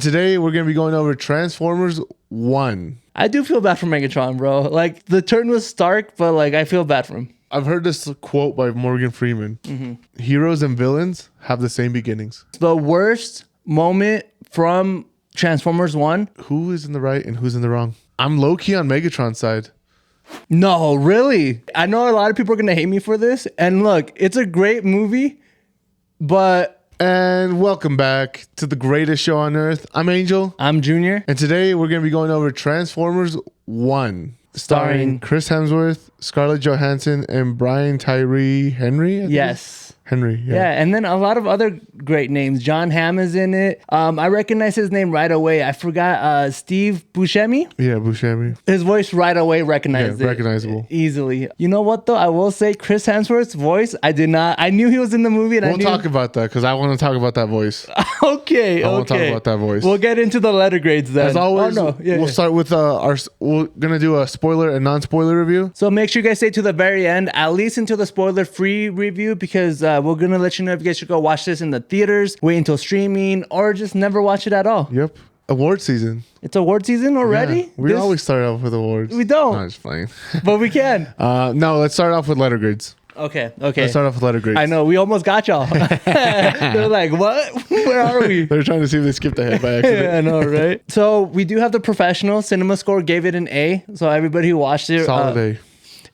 Today, we're going to be going over Transformers 1. I do feel bad for Megatron, bro. Like, the turn was stark, but, like, I feel bad for him. I've heard this quote by Morgan Freeman. Heroes and villains have the same beginnings. The worst moment from Transformers 1. Who is in the right and who's in the wrong? I'm low-key on Megatron's side. No, really? I know a lot of people are going to hate me for this. And look, it's a great movie, but... And welcome back to the greatest show on earth. I'm Angel. I'm Junior. And today we're going to be going over Transformers 1. Starring Chris Hemsworth, Scarlett Johansson, and Tyree Henry. Yes. Henry. Yeah, and then a lot of other great names. Jon Hamm is in it. I recognize his name right away. I forgot Steve Buscemi. Yeah, Buscemi. His voice right away recognized it. Recognizable. Easily. You know what though? I will say Chris Hemsworth's voice, I knew he was in the movie. And we'll talk about that because I want to talk about that voice. Okay. I want to talk about that voice. We'll get into the letter grades then. As always, we'll start with we're going to do a spoiler and non-spoiler review. So make sure you guys stay to the very end, at least until the spoiler-free review, because we're going to let you know if you guys should go watch this in the theaters, wait until streaming, or just never watch it at all. Yep. Award season. It's award season already? Yeah, we always start off with awards. We don't. No, just playing. But we can. No, let's start off with letter grades. Okay. Let's start off with letter grades. I know. We almost got y'all. They're like, what? Where are we? They're trying to see if they skipped ahead by accident. Yeah, I know, right? So we do have the professional. Cinema Score gave it an A. So everybody who watched it. Solid A.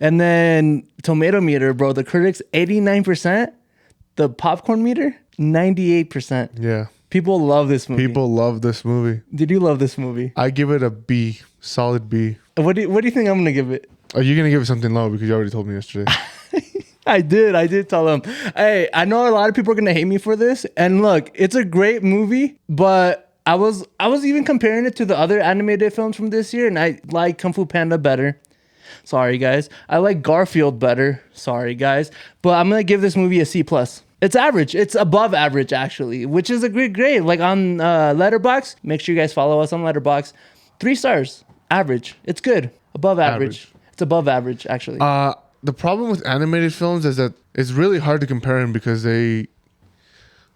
And then tomato meter, bro. The critics, 89%. The popcorn meter, 98%. Yeah. People love this movie. People love this movie. Did you love this movie? I give it a B. Solid B. What do you think I'm going to give it? Are you going to give it something low? Because you already told me yesterday. I did tell them. Hey, I know a lot of people are going to hate me for this. And look, it's a great movie, but I was even comparing it to the other animated films from this year, and I like Kung Fu Panda better. Sorry, guys. I like Garfield better. Sorry, guys. But I'm going to give this movie a C+. It's average. It's above average, actually, which is a great grade. Like on Letterboxd, make sure you guys follow us on Letterboxd. 3 stars. Average. It's good. Above average. It's above average, actually. The problem with animated films is that it's really hard to compare them because they...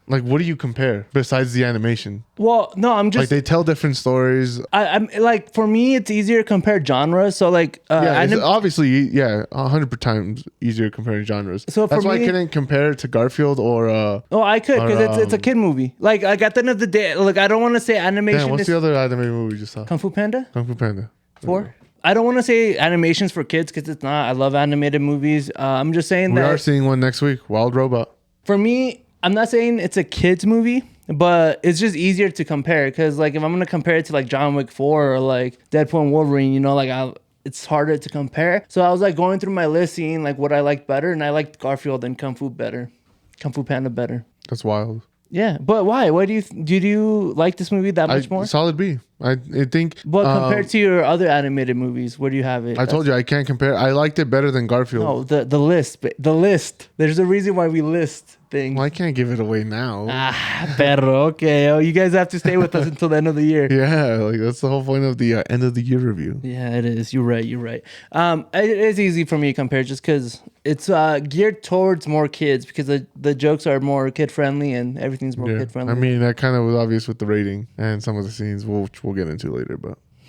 Like, what do you compare besides the animation? Well, no, I'm just... Like, they tell different stories. I'm like, for me, it's easier to compare genres. So, like... it's obviously, 100 times easier comparing genres. So that's why I couldn't compare it to Garfield or... Oh, I could, because it's a kid movie. Like at the end of the day, look, I don't want to say animation... Damn, what's the other animated movie you just saw? Kung Fu Panda? Kung Fu Panda. 4? I don't want to say animations for kids, because it's not. I love animated movies. I'm just saying that... We are seeing one next week, Wild Robot. For me... I'm not saying it's a kid's movie, but it's just easier to compare. Because, like, if I'm going to compare it to, like, John Wick 4 or, like, Deadpool and Wolverine, you know, like, it's harder to compare. So I was, like, going through my list, seeing, like, what I liked better. And I liked Garfield and Kung Fu Panda better. That's wild. Yeah, but why? Why did you like this movie that much more? Solid B. I think... But compared to your other animated movies, where do you have it? I told you, I can't compare. I liked it better than Garfield. No, the list. The list. There's a reason why we list things. Well, I can't give it away now. Perro, okay. Oh, you guys have to stay with us until the end of the year. Yeah, like that's the whole point of the end of the year review. Yeah, it is. You're right. It is easy for me to compare just because it's geared towards more kids, because the jokes are more kid friendly and everything's more kid friendly. I mean, that kind of was obvious with the rating and some of the scenes which we'll get into later.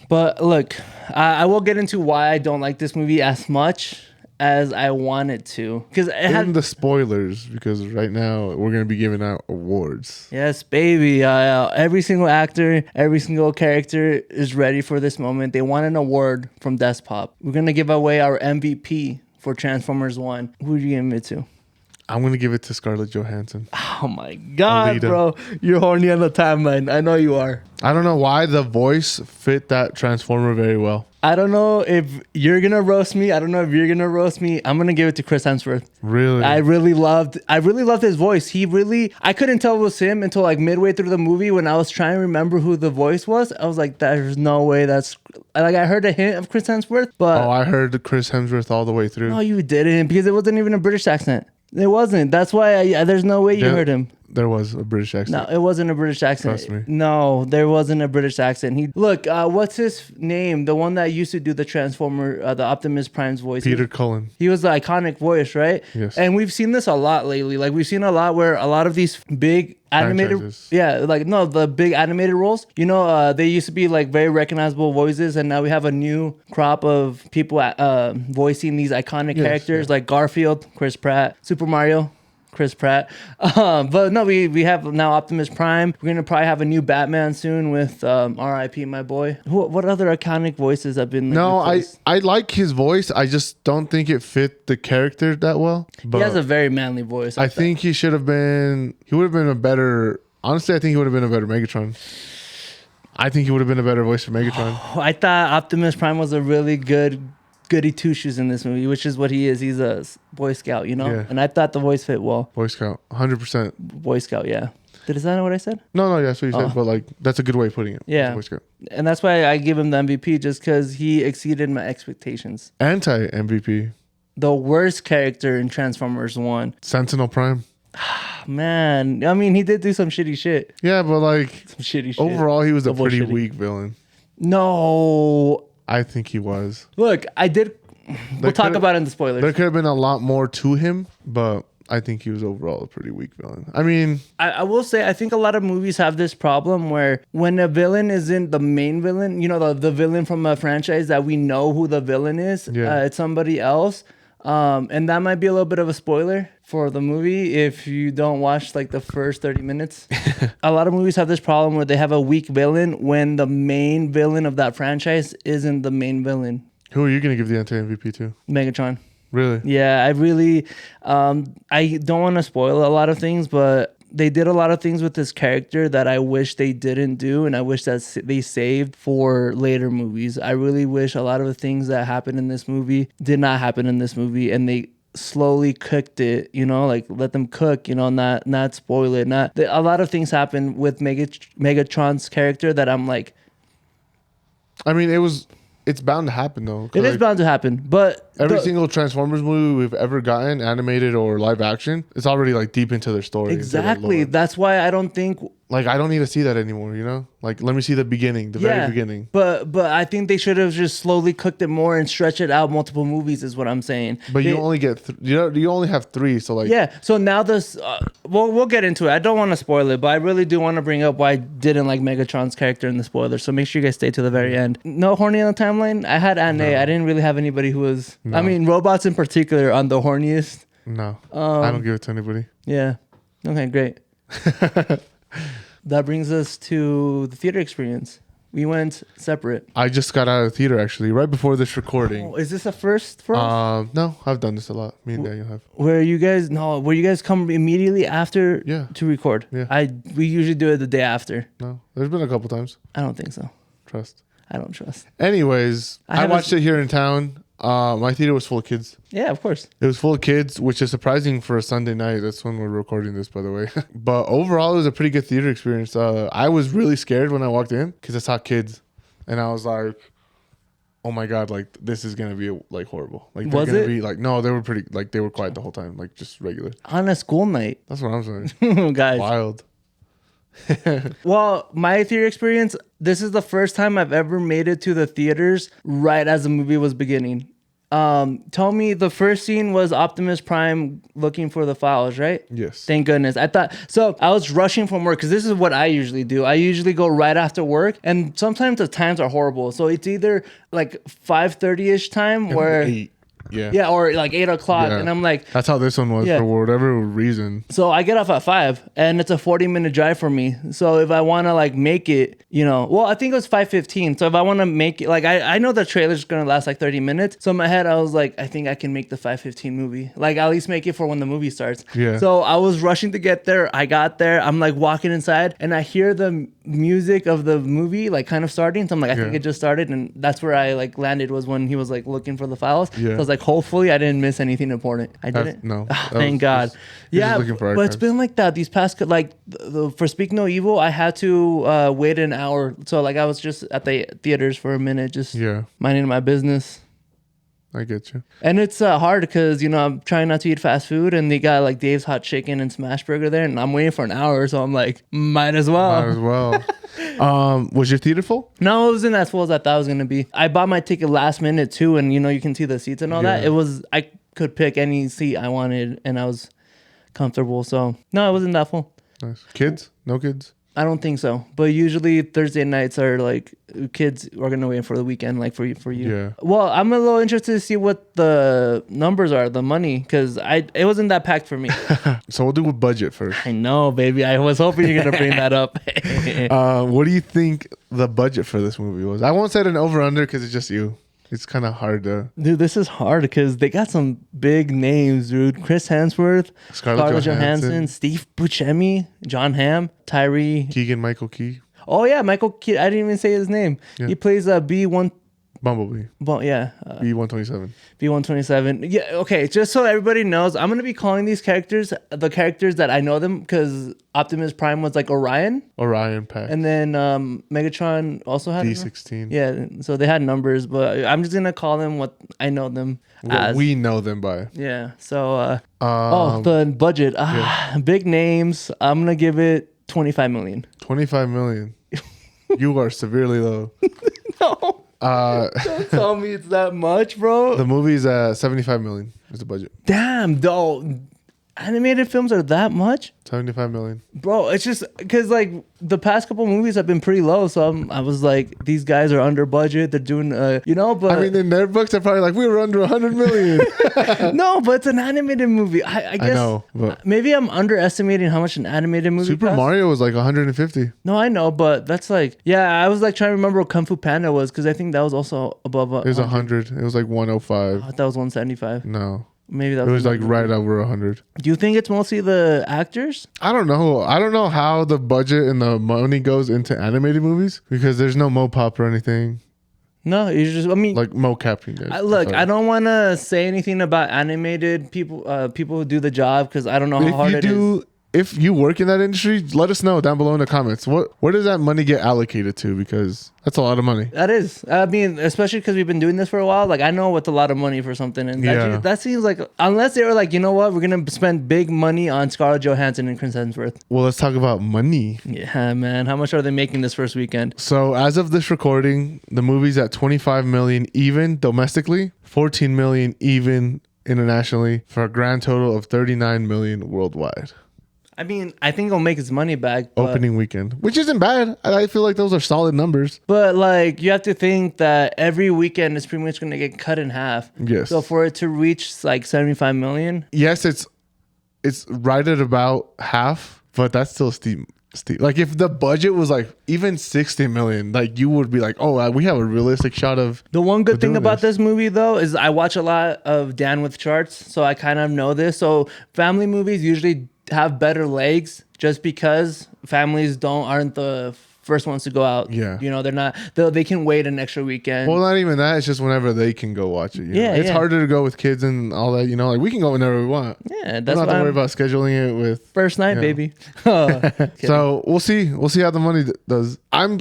But look, I will get into why I don't like this movie as much as I wanted to, because it had the spoilers, because right now we're going to be giving out awards. Yes, baby. Every single actor, every single character is ready for this moment. They want an award from Despop. We're going to give away our MVP for Transformers 1. Who are you giving it to? I'm going to give it to Scarlett Johansson. Oh my God, Elita. bro. You're horny on the timeline. I know you are. I don't know why the voice fit that Transformer very well. I don't know if you're going to roast me. I don't know if you're going to roast me. I'm going to give it to Chris Hemsworth. Really? I really loved his voice. I couldn't tell it was him until like midway through the movie when I was trying to remember who the voice was. I was like, there's no way that's... Like, I heard a hint of Chris Hemsworth, but... Oh, I heard the Chris Hemsworth all the way through. No, you didn't, because it wasn't even a British accent. It wasn't. That's why there's no way you heard him. There was a British accent. No, it wasn't a British accent. Trust me. No, there wasn't a British accent. What's his name? The one that used to do the Transformer, the Optimus Prime's voice. Peter Cullen. He was the iconic voice, right? Yes. And we've seen this a lot lately. Like we've seen a lot where a lot of these big animated, Franchises. the big animated roles. They used to be like very recognizable voices, and now we have a new crop of people voicing these iconic characters like Garfield, Chris Pratt, Super Mario, Chris Pratt. But no, we have now Optimus Prime. We're gonna probably have a new Batman soon with R.I.P. my boy. What other iconic voices have been? I like his voice. I just don't think it fit the character that well. But he has a very manly voice. I think he should have been. He would have been a better. Honestly, I think he would have been a better Megatron. I think he would have been a better voice for Megatron. I thought Optimus Prime was a really good goody two shoes in this movie, which is what he is. He's a Boy Scout, Yeah. And I thought the voice fit well. Boy Scout, 100%. Boy Scout, yeah. Is that what I said? No, yeah, that's what you said. But like, that's a good way of putting it. Yeah. Boy Scout. And that's why I give him the MVP, just because he exceeded my expectations. Anti MVP. The worst character in Transformers 1. Sentinel Prime. Man, I mean, he did do some shitty shit. Yeah, but like, Some shitty shit. overall, he was a Double pretty shitty. weak villain. No. I think he was. Look, we'll talk about it in the spoilers. There could have been a lot more to him, but I think he was overall a pretty weak villain. I mean, I will say, I think a lot of movies have this problem where when a villain isn't the main villain, the villain from a franchise that we know who the villain is, it's somebody else. And that might be a little bit of a spoiler for the movie if you don't watch like the first 30 minutes. A lot of movies have this problem where they have a weak villain when the main villain of that franchise isn't the main villain. who are you going to give the anti-MVP to? Megatron. Really? Yeah, I really, I don't want to spoil a lot of things, but they did a lot of things with this character that I wish they didn't do, and I wish that they saved for later movies. I really wish a lot of the things that happened in this movie did not happen in this movie, and they slowly cooked it, like let them cook, not spoil it. A lot of things happen with Megatron's character that I'm like, I mean, it's bound to happen though. it is bound to happen, but every single Transformers movie we've ever gotten, animated or live action, it's already like deep into their story. Exactly. That's why I don't think. Like, I don't need to see that anymore, Like, let me see the beginning, very beginning. But I think they should have just slowly cooked it more and stretched it out multiple movies is what I'm saying. But you only get, you only have 3, so like. Yeah, so now this, we'll get into it. I don't want to spoil it, but I really do want to bring up why I didn't like Megatron's character in the spoiler. So make sure you guys stay to the very end. No horny on the timeline? I had Aunt A. I didn't really have anybody who was, I mean, robots in particular on the horniest. No, I don't give it to anybody. Yeah. Okay, great. That brings us to the theater experience. We went separate. I just got out of the theater actually, right before this recording. Oh, is this a first for us? No, I've done this a lot. Me and Daniel have. Where you guys come immediately after to record? Yeah. We usually do it the day after. No, there's been a couple times. I don't think so. Trust. I don't trust. Anyways, I watched it here in town. My theater was full of kids. Yeah, of course. It was full of kids, which is surprising for a Sunday night. That's when we're recording this, by the way. But overall, it was a pretty good theater experience. I was really scared when I walked in because I saw kids, and I was like, "Oh my god! Like, this is gonna be like horrible." Like, they're gonna be like, no, they were pretty like they were quiet the whole time, like just regular on a school night. That's what I'm saying, guys. Wild. Well, my theater experience, this is the first time I've ever made it to the theaters right as the movie was beginning. Tell me, the first scene was Optimus Prime looking for the files, right? Yes. Thank goodness. I was rushing from work because this is what I usually do. I usually go right after work, and sometimes the times are horrible. So it's either like 5:30-ish time where 8. Yeah. Yeah, or like 8 o'clock. Yeah. And I'm like, that's how this one was for whatever reason. So I get off at 5 and it's a 40-minute drive for me. So if I want to like make it, well, I think it was 5:15. So if I want to make it, like, I know the trailer's going to last like 30 minutes. So in my head, I was like, I think I can make the 5:15 movie. Like, at least make it for when the movie starts. Yeah. So I was rushing to get there. I got there. I'm like walking inside and I hear the music of the movie like kind of starting. So I'm like, I think it just started. And that's where I like landed, was when he was like looking for the files. Yeah. So I was like, hopefully I didn't miss anything important. I didn't. No. Thank God. Yeah, but it's been like that these past, like, for Speak No Evil, I had to wait an hour. So like I was just at the theaters for a minute, just minding my business. I get you. And it's hard because, I'm trying not to eat fast food, and they got like Dave's Hot Chicken and Smash Burger there, and I'm waiting for an hour, so I'm like, might as well. Might as well. Was your theater full? No, it wasn't as full as I thought it was going to be. I bought my ticket last minute too, and you can see the seats and all that. I could pick any seat I wanted, and I was comfortable. So, no, it wasn't that full. Nice. Kids? No kids? I don't think so. But usually Thursday nights are like kids are gonna wait for the weekend, like for you. Yeah. Well, I'm a little interested to see what the numbers are, the money, because it wasn't that packed for me. So we'll do a budget first. I know, baby. I was hoping you're gonna bring that up. What do you think the budget for this movie was? I won't set an over under because it's just you. It's kind of hard to... Dude, this is hard because they got some big names, dude. Chris Hemsworth, Scarlett Johansson, Steve Buscemi, Jon Hamm, Tyree... Keegan-Michael Key. Oh, yeah, Michael Key. I didn't even say his name. Yeah. He plays B1... Bumblebee. Yeah. B127. B127. Yeah, okay. Just so everybody knows, I'm going to be calling these characters the characters that I know them, because Optimus Prime was like Orion. Orion Pack. And then Megatron also had... D16. Yeah, so they had numbers, but I'm just going to call them what I know them as. We know them by. Yeah, so... the budget. Big names. I'm going to give it 25 million. 25 million. You are severely low. No. Don't tell me it's that much, bro. The movie's 75 million is the budget. Damn, though. Animated films are that much? 75 million. Bro, it's just because like the past couple movies have been pretty low, so I was like, these guys are under budget. They're doing but I mean, in their books, they're probably like, we were under 100 million. No, but it's an animated movie. I guess I know, but maybe I'm underestimating how much an animated movie Super costs. Mario was like 150. No, I know, but that's like, I was like trying to remember what Kung Fu Panda was, because I think that was also above It was 100. It was like 105. I thought that was 175. No. Maybe that was... It was like right over 100. Do you think it's mostly the actors? I don't know. I don't know how the budget and the money goes into animated movies, because there's no mopop or anything. No, you just... I mean... Like mocapping. Look, I don't want to say anything about animated people who do the job, because I don't know how hard it is. If you work in that industry, let us know down below in the comments. Where does that money get allocated to? Because that's a lot of money. That is. I mean, especially because we've been doing this for a while. Like, I know it's a lot of money for something. And that seems like, unless they were like, you know what, we're going to spend big money on Scarlett Johansson and Chris Hemsworth. Well, let's talk about money. Yeah, man. How much are they making this first weekend? So as of this recording, the movie's at 25 million even domestically, 14 million even internationally, for a grand total of 39 million worldwide. I mean, I think it'll make its money back. Opening weekend, which isn't bad. I feel like those are solid numbers. But like, you have to think that every weekend is pretty much going to get cut in half. Yes. So for it to reach like 75 million. Yes, it's right at about half, but that's still steep. Like if the budget was like even 60 million, like you would be like, oh, we have a realistic shot of... The one good thing about this movie though is I watch a lot of Dan with Charts, so I kind of know this. So family movies usually have better legs just because families aren't the first ones to go out. Yeah. They're not, they can wait an extra weekend. Well, not even that. It's just whenever they can go watch it. You know? It's harder to go with kids and all that. Like we can go whenever we want. Yeah. That's not to worry about scheduling it with first night, baby. So we'll see. We'll see how the money does. I'm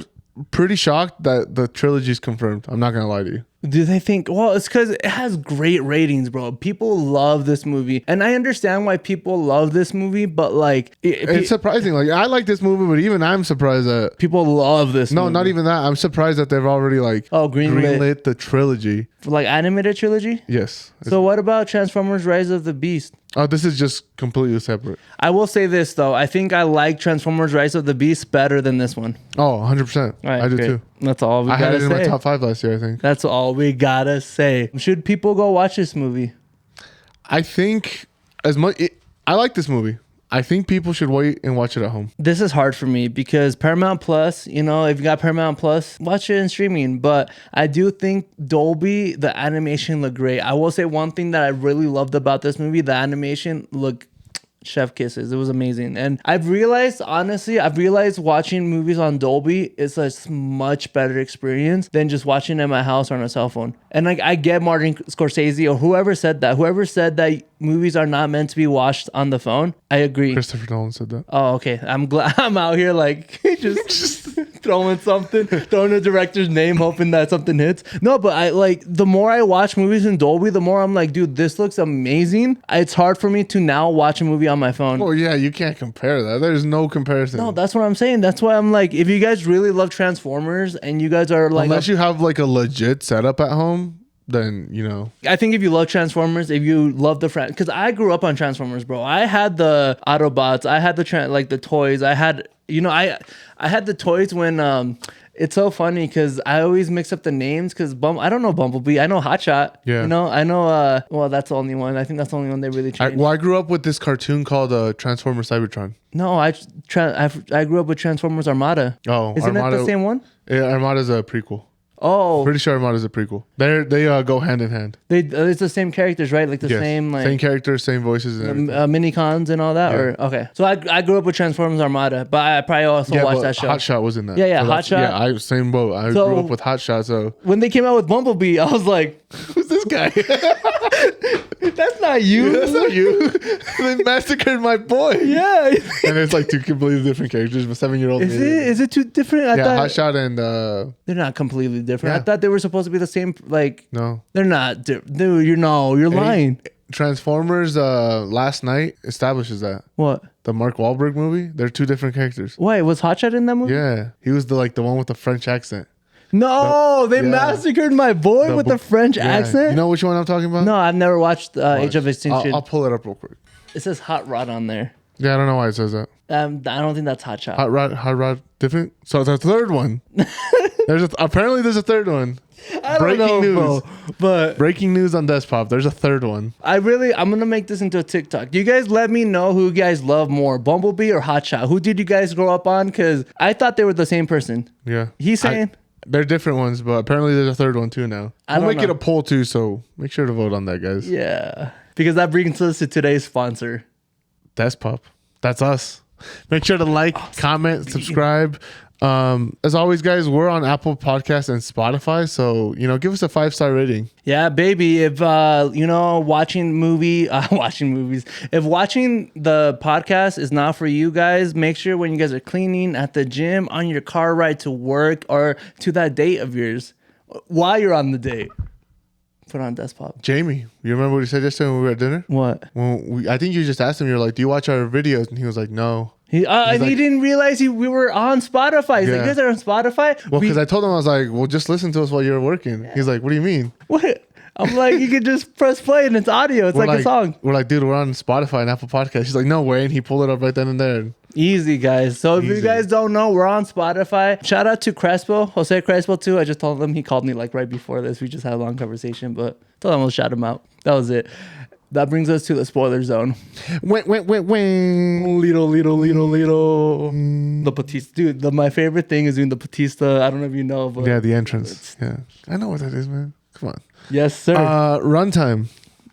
pretty shocked that the trilogy is confirmed. I'm not going to lie to you. Do they think... Well, it's because it has great ratings, bro. People love this movie. And I understand why people love this movie, but like... It's surprising. Like, I like this movie, but even I'm surprised that... People love this movie. No, not even that. I'm surprised that they've already like... greenlit the trilogy. Like animated trilogy? Yes. So what about Transformers Rise of the Beast? Oh, this is just completely separate. I will say this, though. I think I like Transformers Rise of the Beast better than this one. Oh, 100%. Right, I do too. That's all we gotta say. I had it in my top 5 last year, I think. That's all we gotta say. Should people go watch this movie? I think I like this movie. I think people should wait and watch it at home. This is hard for me because Paramount Plus, if you got Paramount Plus, watch it in streaming. But I do think Dolby, the animation looked great. I will say one thing that I really loved about this movie, the animation looked chef kisses. It was amazing. And I've realized watching movies on Dolby is a much better experience than just watching it at my house or on a cell phone. And like, I get Martin Scorsese or whoever said that movies are not meant to be watched on the phone. I agree. Christopher Nolan said that. Oh, okay. I'm glad I'm out here like just throwing a director's name, hoping that something hits. No, but I like the more I watch movies in Dolby, the more I'm like, dude, this looks amazing. It's hard for me to now watch a movie on my phone. Oh yeah, you can't compare that. There's no comparison. No, that's what I'm saying. That's why I'm like, if you guys really love Transformers and you guys are like, unless you have like a legit setup at home, then you know. I think if you love Transformers, if you love the because I grew up on Transformers, bro. I had the Autobots, I had the toys, I had I had the toys when it's so funny because I always mix up the names because I don't know Bumblebee. I know Hotshot. Yeah. You know, I know, well, that's the only one. I think that's the only one they really changed. I grew up with this cartoon called Transformers Cybertron. No, I grew up with Transformers Armada. Oh, Isn't that the same one? Yeah, Armada's a prequel. Oh, Pretty sure Armada's a prequel. They go hand in hand. It's the same characters, right? Like the same like same characters, same voices, and mini-cons and all that. Yeah. Or okay, so I grew up with Transformers Armada, but I probably also watched that show. Hotshot was in that. Yeah, so Hotshot. Yeah, same boat. I grew up with Hotshot. So when they came out with Bumblebee, I was like, who's this guy? "That's not you. That's not you." They massacred my boy. Yeah, And it's like two completely different characters. But 7-year-old. Is it too different? I thought Hotshot and they're not completely different. Yeah. I thought they were supposed to be the same. Like no, they're not. Dude, you're lying. Transformers Last Night establishes that. What? The Mark Wahlberg movie. They're two different characters. Wait, was Hotshot in that movie? Yeah, he was the one with the French accent. No, they massacred my boy with the French accent. You know which one I'm talking about? No, I've never watched Age of Extinction. I'll pull it up real quick. It says Hot Rod on there. Yeah, I don't know why it says that. I don't think that's Hot Shot. Hot Rod, different. So the third one. Apparently there's a third one. I don't know, news, bro, but breaking news on Despop. There's a third one. I'm gonna make this into a TikTok. You guys let me know who you guys love more, Bumblebee or Hot Shot. Who did you guys grow up on? Because I thought they were the same person. Yeah, He's saying they're different ones, but apparently there's a third one too now. We'll make know. it a poll too, so make sure to vote on that, guys. Yeah, because that brings us to today's sponsor. Despop. That's us. Make sure to like, comment, subscribe. As always, guys, we're on Apple Podcasts and Spotify, so give us a 5-star rating. Yeah, baby. If watching movies, if watching the podcast is not for you guys, make sure when you guys are cleaning, at the gym, on your car ride to work, or to that date of yours, while you're on the date, put on Despop. Jamie, you remember what he said yesterday when we were at dinner? What? I think you just asked him. You're like, "Do you watch our videos?" And he was like, "No." He didn't realize we were on Spotify. He's like, "You guys are on Spotify?" Well, because I told him, I was like, "Well, just listen to us while you're working." He's like, "What do you mean?" What? I'm like, you could just press play and it's audio. It's like a song. We're like, dude, we're on Spotify and Apple Podcasts. He's like, "No way," and he pulled it up right then and there. Easy, guys. So if you guys don't know, we're on Spotify. Shout out to Jose Crespo too. I just told him, he called me like right before this. We just had a long conversation, but told him we'll shout him out. That was it. That brings us to the spoiler zone. Wait. Little. The Batista. Dude, my favorite thing is doing the Batista. I don't know if you know, but yeah, the entrance. Yeah. I know what that is, man. Come on. Yes, sir. Runtime.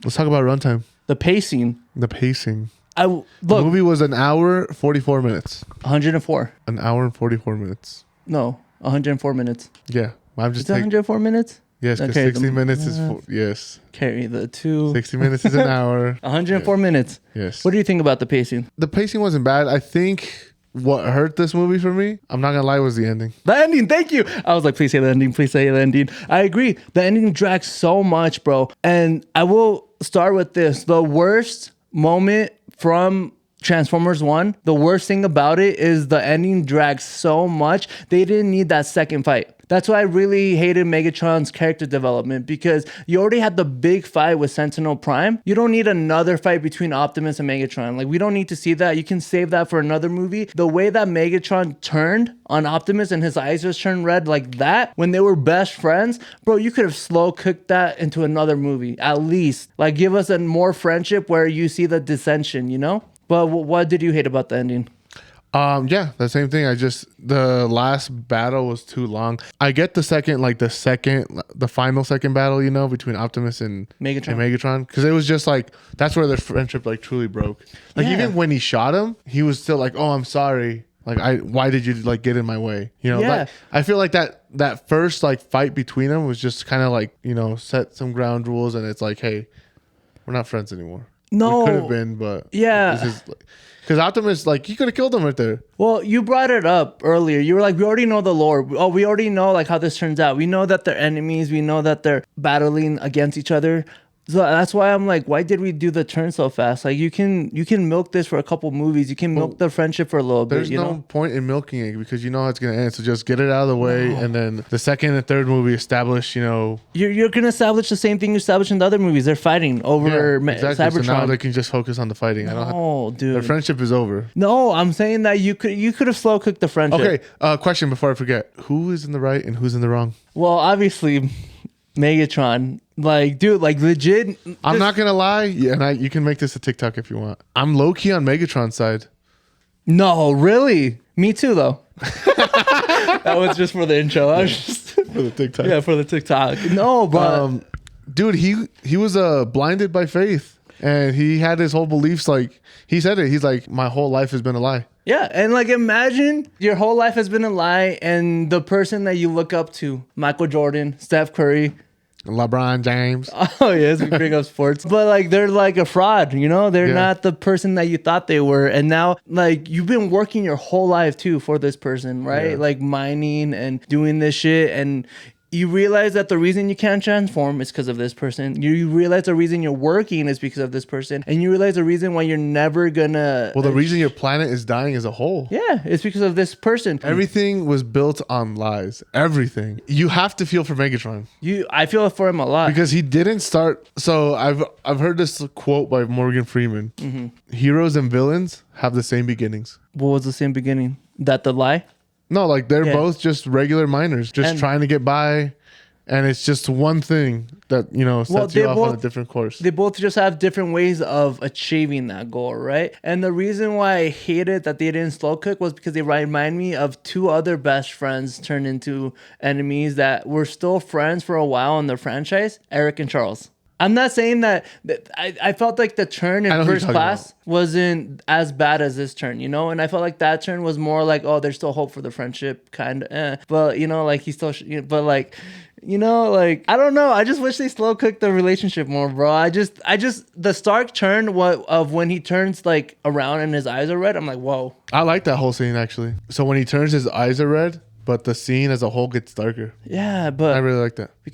Let's talk about runtime. The pacing. The pacing. Look, The movie was an hour, 44 minutes. 104. An hour and 44 minutes. No, 104 minutes. Yeah. I'm just It's 104 minutes? Yes, because Okay, 60 minutes is... yes. Carry the 2. 60 minutes is an hour. 104 minutes. Yes. What do you think about the pacing? The pacing wasn't bad. I think what hurt this movie for me, I'm not going to lie, was the ending. The ending, thank you. I was like, please say the ending, please say the ending. I agree. The ending drags so much, bro. And I will start with this. The worst moment from Transformers 1, the worst thing about it is the ending drags so much. They didn't need that second fight. That's why I really hated Megatron's character development, because you already had the big fight with Sentinel Prime. You don't need another fight between Optimus and Megatron. Like, we don't need to see that. You can save that for another movie. The way that Megatron turned on Optimus and his eyes just turned red like that when they were best friends, bro, you could have slow cooked that into another movie, at least. Like, give us a more friendship where you see the dissension, But what did you hate about the ending? Yeah, the same thing. The last battle was too long. I get the final second battle, between Optimus and Megatron. Because it was just like, that's where their friendship like truly broke. Like, even when he shot him, he was still like, "Oh, I'm sorry. Like, why did you like get in my way?" Like, I feel like that first like fight between them was just kind of like, set some ground rules, and it's like, hey, we're not friends anymore. No. It could have been, but Yeah. Because Optimus, like, he could have killed him right there. Well, you brought it up earlier. You were like, we already know the lore. Oh, we already know like how this turns out. We know that they're enemies. We know that they're battling against each other. So that's why I'm like, why did we do the turn so fast? Like you can milk this for a couple movies. You can milk the friendship for a little bit. There's no point in milking it because you know how it's gonna end. So just get it out of the way, and then the second and third movie establish. You're gonna establish the same thing you established in the other movies. They're fighting over exactly. Cybertron. So now they can just focus on the fighting. Dude. Their friendship is over. No, I'm saying that you could have slow cooked the friendship. Okay. Question before I forget: who is in the right and who's in the wrong? Well, obviously, Megatron. Like, dude, like legit. I'm not gonna lie. Yeah, and you can make this a TikTok if you want. I'm low key on Megatron's side. No, really. Me too, though. That was just for the intro. I was just For the TikTok. Yeah, for the TikTok. No, but dude, he was blinded by faith, and he had his whole beliefs. Like he said it. He's like, my whole life has been a lie. yeah, and like imagine your whole life has been a lie, and the person that you look up to, Michael Jordan, Steph Curry. LeBron James. Oh yes, we bring up sports, but like they're like a fraud, they're not the person that you thought they were, and now like you've been working your whole life too for this person, right? Yeah. Like mining and doing this shit, and you realize that the reason you can't transform is because of this person. You realize the reason you're working is because of this person, and you realize the reason why you're never gonna. Well, the reason your planet is dying as a whole. Yeah, it's because of this person. Everything was built on lies. Everything. You have to feel for Megatron I feel for him a lot. because he didn't start. So I've heard this quote by Morgan Freeman. Mm-hmm. Heroes and villains have the same beginnings. What was the same beginning? That the lie? No, like they're both just regular miners, just trying to get by, and it's just one thing that sets you off on a different course. They both just have different ways of achieving that goal, right? And the reason why I hated that they didn't slow cook was because they remind me of two other best friends turned into enemies that were still friends for a while in the franchise, Eric and Charles. I'm not saying that I felt like the turn in First Class wasn't as bad as this turn, and I felt like that turn was more like, oh, there's still hope for the friendship, kind of, but like he still, but like, like I don't know. I just wish they slow cooked the relationship more, bro. I just the Stark turn of when he turns like around and his eyes are red. I'm like, whoa. I like that whole scene actually. So when he turns, his eyes are red, but the scene as a whole gets darker. Yeah, but I really like that. We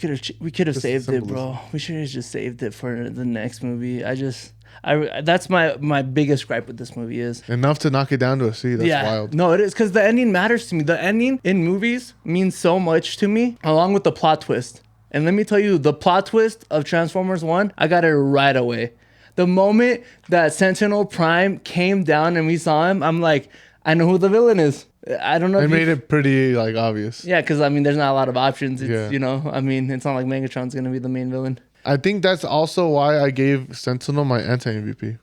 could have saved it, bro. We should have just saved it for the next movie. That's my biggest gripe with this movie is Enough to knock it down to a C. That's wild. No, it is because the ending matters to me. The ending in movies means so much to me, along with the plot twist. And let me tell you, the plot twist of Transformers 1, I got it right away. The moment that Sentinel Prime came down and we saw him, I'm like, I know who the villain is. I don't know. They made it pretty like obvious. Yeah, because there's not a lot of options. It's, it's not like Megatron's gonna be the main villain. I think that's also why I gave Sentinel my anti-MVP.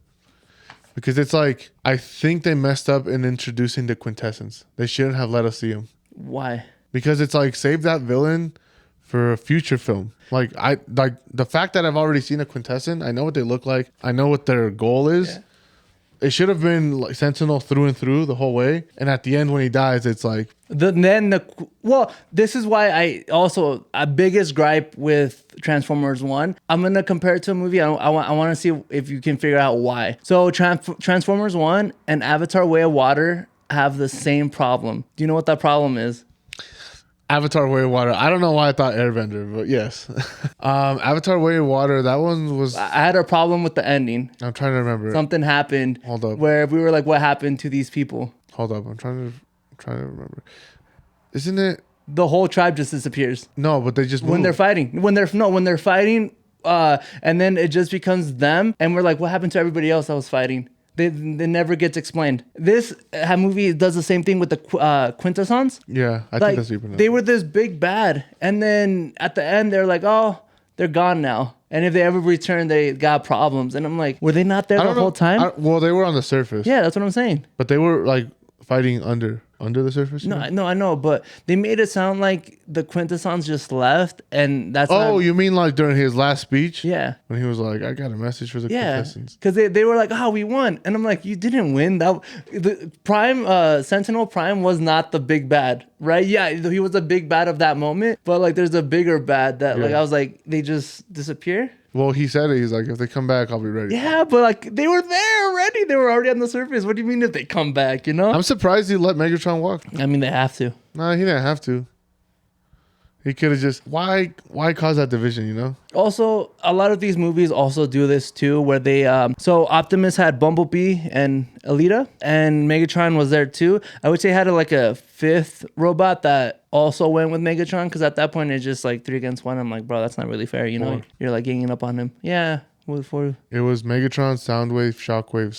Because it's like, I think they messed up in introducing the quintessence. They shouldn't have let us see him. Why? Because it's like, save that villain for a future film. Like the fact that I've already seen a quintessence, I know what they look like. I know what their goal is. Yeah. It should have been like Sentinel through and through the whole way. And at the end when he dies, it's like... this is why a biggest gripe with Transformers 1. I'm going to compare it to a movie. I want to see if you can figure out why. So Transformers 1 and Avatar Way of Water have the same problem. Do you know what that problem is? Avatar Way of Water. I don't know why I thought Airbender, but yes. Avatar Way of Water, that one was... I had a problem with the ending. I'm trying to remember. Something happened. Hold up. Where we were like, what happened to these people? Hold up. I'm trying to remember. Isn't it... The whole tribe just disappears. No, but they just move. When they're fighting. When they're fighting, and then it just becomes them, and we're like, what happened to everybody else that was fighting? They never gets explained. This movie does the same thing with the Quintessons. Yeah, I think that's even. They were this big bad, and then at the end they're like, oh, they're gone now. And if they ever return, they got problems. And I'm like, were they not there the whole time? Well, they were on the surface. Yeah, that's what I'm saying. But they were like fighting under the surface. No, I know, but they made it sound like the Quintessons just left, and that's. Oh, you mean like during his last speech? Yeah. When he was like, "I got a message for the Quintessons." Because they were like, "Oh, we won," and I'm like, "You didn't win. The Sentinel Prime was not the big bad, right? Yeah, he was the big bad of that moment, but like, there's a bigger bad that like I was like, they just disappear." Well, he said it. He's like, if they come back, I'll be ready. Yeah, but like they were there already. They were already on the surface. What do you mean if they come back? You know? I'm surprised he let Megatron walk. I mean, they have to. No, he didn't have to. He could have just why cause that division, you know? Also, a lot of these movies also do this too, where they so Optimus had Bumblebee and Elita, and Megatron was there too. I would say had like a fifth robot that also went with Megatron, because at that point it's just like 3 against 1. I'm like, bro, that's not really fair, you know? 4. You're like ganging up on him. Yeah. For It was Megatron, Soundwave, Shockwave,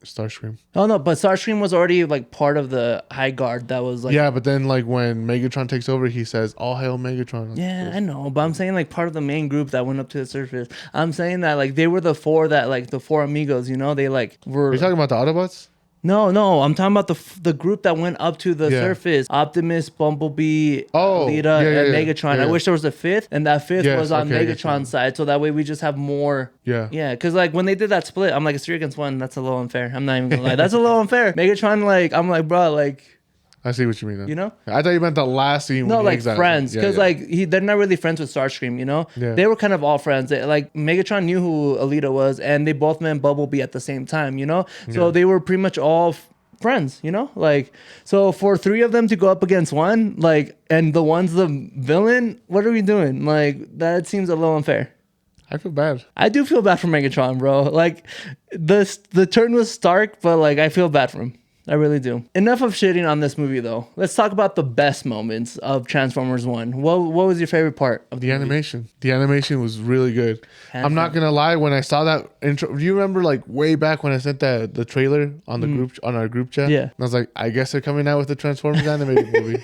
Starscream. oh no, but Starscream was already like part of the high guard that was like Yeah, but then like when Megatron takes over, he says, "All hail Megatron." yeah, I know, but I'm saying like part of the main group that went up to the surface. I'm saying that like they were the 4 that like the 4 amigos, you know, they like were. Are you talking about the Autobots? No, I'm talking about the group that went up to the surface. Optimus, Bumblebee, Elita, and Megatron. Yeah. I wish there was a 5th, and that 5th was on Megatron's side, so that way we just have more. Yeah. Yeah, because like when they did that split, I'm like, it's 3 against 1. That's a little unfair. I'm not even gonna lie. That's a little unfair. Megatron, like, I'm like, bro, like. I see what you mean. Now. You know? I thought you meant the last scene. No, like exactly. friends, because they're not really friends with Starscream. You know, they were kind of all friends. Like Megatron knew who Elita was, and they both met Bumblebee at the same time. You know, so they were pretty much all friends. You know, like so for 3 of them to go up against 1, like, and the one's the villain. What are we doing? Like that seems a little unfair. I feel bad. I do feel bad for Megatron, bro. Like the turn was stark, but like I feel bad for him. I really do. Enough of shitting on this movie, though. Let's talk about the best moments of Transformers 1. What was your favorite part of the animation? The animation was really good. I'm not gonna lie. When I saw that intro, do you remember like way back when I sent the trailer on the group on our group chat? Yeah. And I was like, I guess they're coming out with the Transformers animated movie.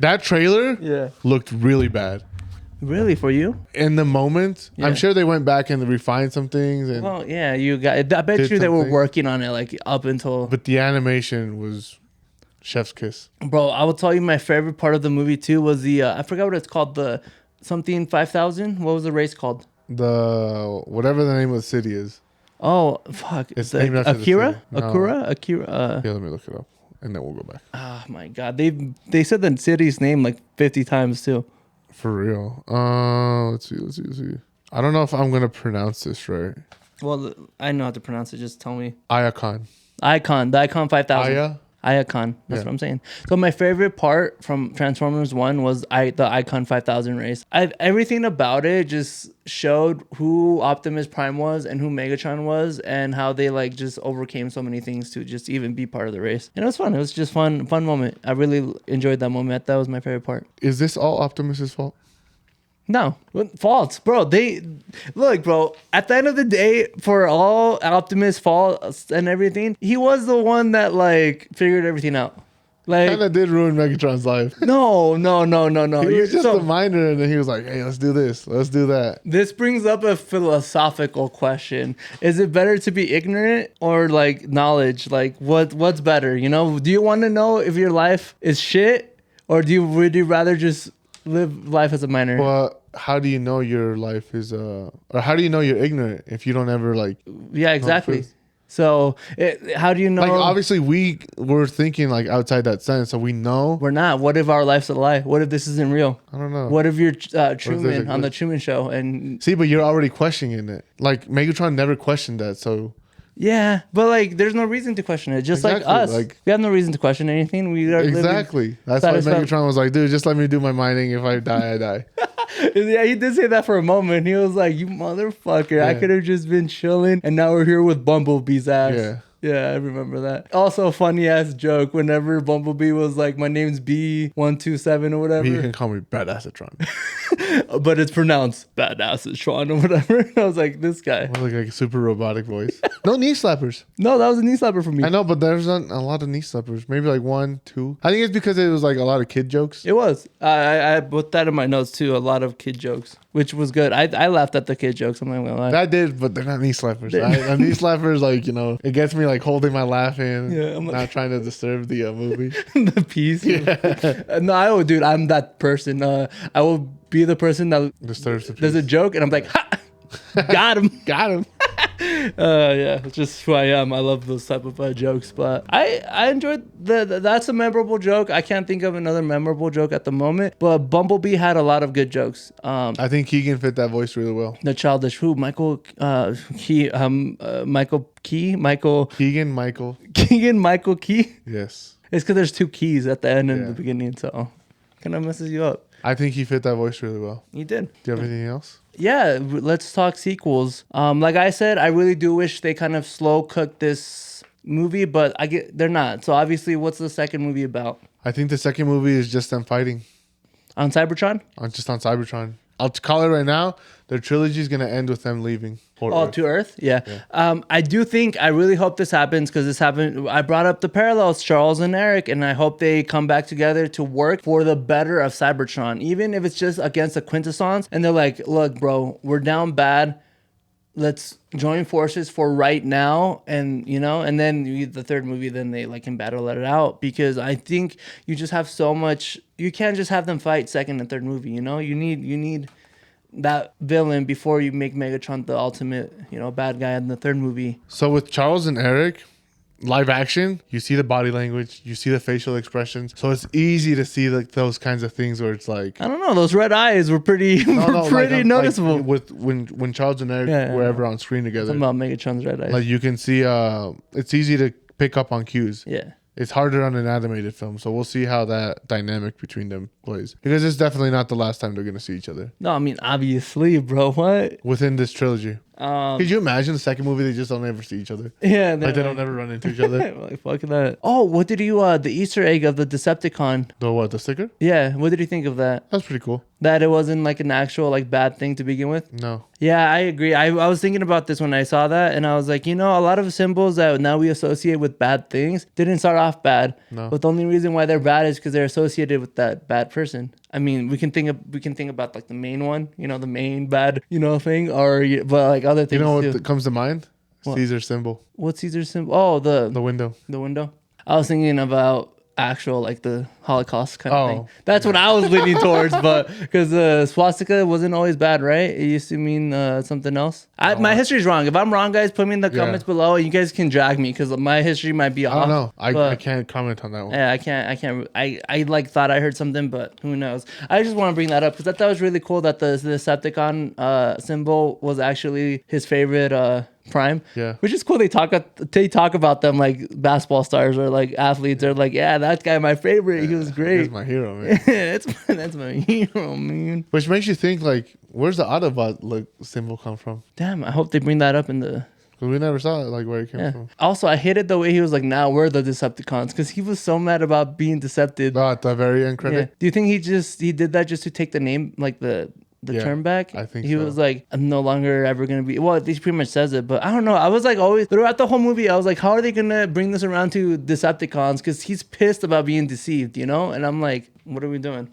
That trailer looked really bad. Really, for you? In the moment, I'm sure they went back and refined some things. And well, yeah, you got. I bet you they were working on it like up until. But the animation was chef's kiss, bro. I will tell you, my favorite part of the movie too was the I forgot what it's called, the something 5000. What was the race called? The whatever the name of the city is. Oh fuck! It's named after Akira. The city. Akira. Yeah, let me look it up, and then we'll go back. Oh my god, they said the city's name like 50 times too. For real. Let's see. I don't know if I'm gonna pronounce this right. Well, I know how to pronounce it. Just tell me. Iacon. The Icon 5000. Iacon. That's what I'm saying. So my favorite part from Transformers 1 was the Icon 5000 race. Everything about it just showed who Optimus Prime was and who Megatron was, and how they like just overcame so many things to just even be part of the race. And it was fun. It was just fun moment. I really enjoyed that moment. That was my favorite part. Is this all Optimus's fault? No, faults, bro. Look, bro. At the end of the day, for all Optimus' faults and everything, he was the one that like figured everything out. Like, kind of did ruin Megatron's life. No. He was just a miner, and then he was like, "Hey, let's do this. Let's do that." This brings up a philosophical question: is it better to be ignorant or like knowledge? Like, what's better? You know, do you want to know if your life is shit, or would you rather just live life as a miner? Well, how do you know your life is or how do you know you're ignorant if you don't ever like? Yeah, exactly. So how do you know? Like obviously we were thinking like outside that sense, so we know we're not. What if our life's a lie? What if this isn't real? I don't know. What if you're Truman on the Truman Show and see, but you're already questioning it. Like Megatron never questioned that, so. Yeah, but like, there's no reason to question it. Just like us, we have no reason to question anything. We are exactly. That's why Megatron was like, "Dude, just let me do my mining. If I die, I die." Yeah, he did say that for a moment. He was like, "You motherfucker! Yeah. I could have just been chilling, and now we're here with Bumblebee's ass." Yeah, I remember that. Also, a funny ass joke whenever Bumblebee was like, "My name's B127 or whatever." You can call me Badassatron. But it's pronounced Badassatron or whatever. And I was like, this guy. Well, like a super robotic voice. No knee slappers. No, that was a knee slapper for me. I know, but there's not a lot of knee slappers. Maybe like 1, 2. I think it's because it was like a lot of kid jokes. It was. I put that in my notes too. A lot of kid jokes, which was good. I laughed at the kid jokes. I'm not gonna lie. That did, but they're not knee slappers. Knee slappers, like, you know, it gets me like holding my laugh in. Yeah, I'm not trying to disturb the movie. The piece. Yeah. No, dude, I'm that person. I will be the person that disturbs the piece. There's a joke, and I'm like, ha! Got him. Got him. Yeah, it's just who I am. I love those type of jokes, but I enjoyed that's a memorable joke. I can't think of another memorable joke at the moment, but Bumblebee had a lot of good jokes. I think Keegan fit that voice really well. The childish who Michael Michael Key Michael Keegan-Michael Key. Yes. It's because there's two keys at the end and the beginning, so kind of messes you up. I think he fit that voice really well. He did. Do you have anything else? Yeah, let's talk sequels. Like I said, I really do wish they kind of slow cooked this movie, but they're not. So obviously, what's the second movie about? I think the second movie is just them fighting On Cybertron? on Cybertron. I'll call it right now. Their trilogy is gonna end with them leaving. To Earth? Yeah. I really hope this happens because this happened. I brought up the parallels, Charles and Eric, and I hope they come back together to work for the better of Cybertron, even if it's just against the Quintessons. And they're like, look, bro, we're down bad. Let's join forces for right now. And, and then the third movie, then they can battle it out, because I think you just have so much. You can't just have them fight second and third movie, You need that villain before you make Megatron the ultimate, bad guy in the third movie. So with Charles and Eric, live action, you see the body language, you see the facial expressions. So it's easy to see those kinds of things where it's like, I don't know, those red eyes were pretty noticeable. When Charles and Eric were ever on screen together. Talking about Megatron's red eyes. Like you can see, it's easy to pick up on cues. Yeah. It's harder on an animated film, so we'll see how that dynamic between them plays. Because it's definitely not the last time they're going to see each other. No, I mean, obviously, bro. What? Within this trilogy. Could you imagine the second movie, they just don't ever see each other? Yeah. They don't ever run into each other? Like, fuck that. Oh, what did you, the Easter egg of the Decepticon? The what, the sticker? Yeah, what did you think of that? That's pretty cool. That it wasn't an actual bad thing to begin with? No. Yeah, I agree. I was thinking about this when I saw that, and I was like, a lot of symbols that now we associate with bad things didn't start off bad. No. But the only reason why they're bad is because they're associated with that bad person. I mean, we can think about the main one, the main bad, thing, but other things. You know what too. comes to mind? What? Caesar's symbol. What's Caesar's symbol? Oh, the window. The window. I was thinking about actual the Holocaust kind of thing. That's what I was leaning towards, but because swastika wasn't always bad, right? It used to mean something else. My history's wrong. If I'm wrong, guys, put me in the comments below, and you guys can drag me because my history might be off. I don't know. I can't comment on that one. Yeah, I can't. I thought I heard something, but who knows? I just want to bring that up because I thought it was really cool that the Decepticon symbol was actually his favorite. Prime, yeah, which is cool. They talk about them like basketball stars or athletes. They're like, yeah, that guy, my favorite. He was great. He's my hero, man. that's my hero, man. Which makes you think where's the Autobot symbol come from? Damn, I hope they bring that up in the. Because we never saw it where it came from. Also, I hated the way he was like, now we're the Decepticons, because he was so mad about being decepted. Oh, at the very end credit. Yeah. Do you think he did that just to take the name the term back? I think he was like, I'm no longer ever gonna be. Well, he pretty much says it, but I don't know. I was always throughout the whole movie, I was like, how are they gonna bring this around to Decepticons? Because he's pissed about being deceived, And I'm like, what are we doing?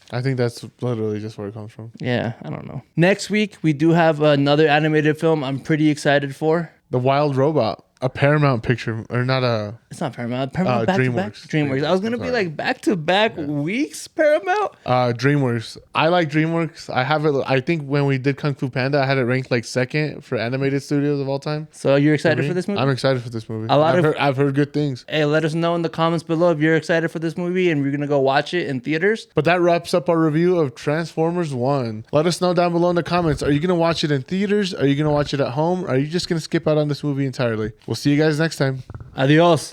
I think that's literally just where it comes from. Yeah, I don't know. Next week we do have another animated film I'm pretty excited for. The Wild Robot. A Paramount picture, or not a... It's not Paramount. Paramount DreamWorks. DreamWorks. I was going to be back-to-back weeks, Paramount. DreamWorks. I like DreamWorks. I have it. I think when we did Kung Fu Panda, I had it ranked second for animated studios of all time. So you're excited for this movie? I'm excited for this movie. I've heard good things. Hey, let us know in the comments below if you're excited for this movie and we're going to go watch it in theaters. But that wraps up our review of Transformers 1. Let us know down below in the comments. Are you going to watch it in theaters? Are you going to watch it at home? Or are you just going to skip out on this movie entirely? We'll see you guys next time. Adios.